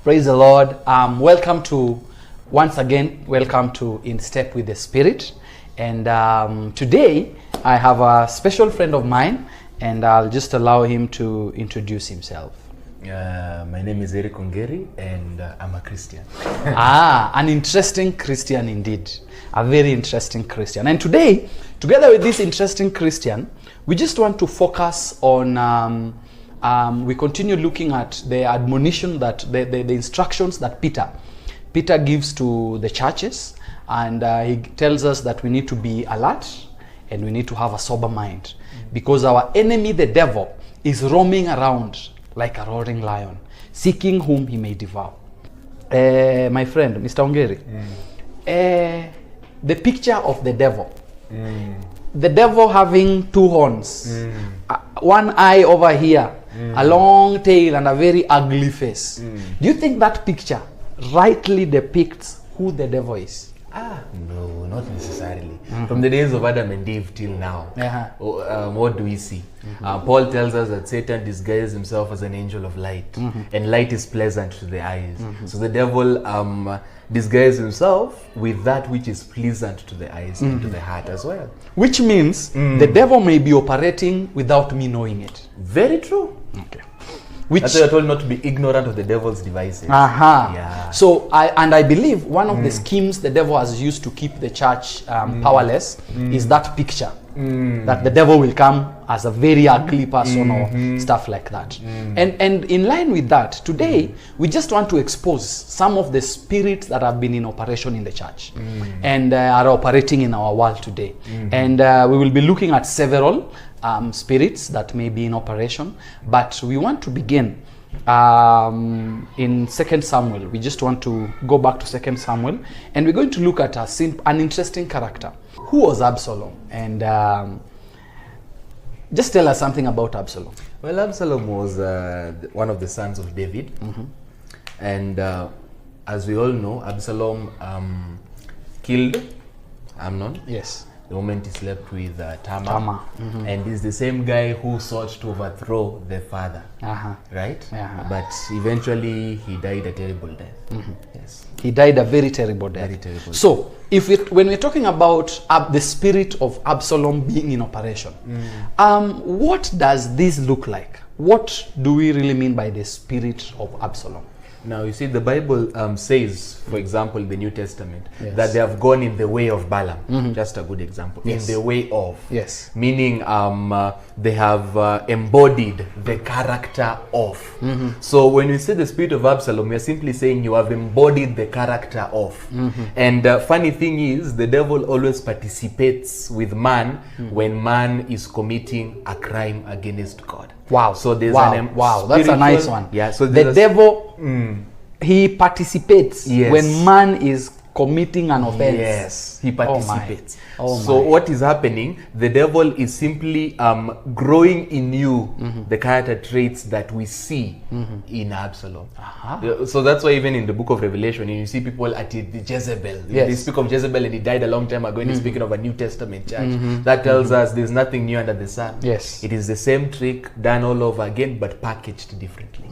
Praise the Lord. Welcome to In Step with the Spirit. And today I have a special friend of mine, and I'll just allow him to introduce himself. My name is Eric Ongeri, and I'm a Christian. An interesting Christian indeed. A very interesting Christian. And today, together with this interesting Christian, we just want to focus on we continue looking at the admonition that the instructions that Peter gives to the churches, and he tells us that we need to be alert and we need to have a sober mind, because our enemy, the devil, is roaming around like a roaring lion, seeking whom he may devour. My friend, Mr. Ongeri, the picture of the devil. The devil having two horns, one eye over here, a long tail, and a very ugly face. Do you think that picture rightly depicts who the devil is? No, not necessarily. From the days of Adam and Eve till now, what do we see? Paul tells us that Satan disguises himself as an angel of light, and light is pleasant to the eyes. So the devil disguises himself with that which is pleasant to the eyes and to the heart as well. Which means the devil may be operating without me knowing it. Very true. Okay. That's why you're told not to be ignorant of the devil's devices. Yeah. So I believe one of the schemes the devil has used to keep the church powerless is that picture, that the devil will come as a very ugly person or stuff like that. And in line with that, today we just want to expose some of the spirits that have been in operation in the church and are operating in our world today. And we will be looking at several spirits that may be in operation, but we want to begin in 2 Samuel. We just want to go back to 2 Samuel, and we're going to look at an interesting character. Who was Absalom? And just tell us something about Absalom. Well, Absalom was one of the sons of David, and as we all know, Absalom killed Amnon. Yes. The moment he slept with Tamar. And he's the same guy who sought to overthrow the father, right? But eventually he died a terrible death. Yes, he died a very terrible death. Very terrible. So, when we're talking about the spirit of Absalom being in operation, what does this look like? What do we really mean by the spirit of Absalom? Now, you see, the Bible says, for example, in the New Testament, that they have gone in the way of Balaam. Just a good example. In the way of. Meaning they have embodied the character of. So when we say the spirit of Absalom, we are simply saying you have embodied the character of. And funny thing is, the devil always participates with man when man is committing a crime against God. Wow. So there's that's a nice one. Yeah. So the devil, he participates when man is committing an offense. Yes, he participates. So what is happening? The devil is simply growing in you the character traits that we see in Absalom. So that's why even in the book of Revelation, you see people at the Jezebel. They speak of Jezebel, and he died a long time ago, and he's speaking of a New Testament church. That tells us there's nothing new under the sun. Yes. It is the same trick done all over again, but packaged differently.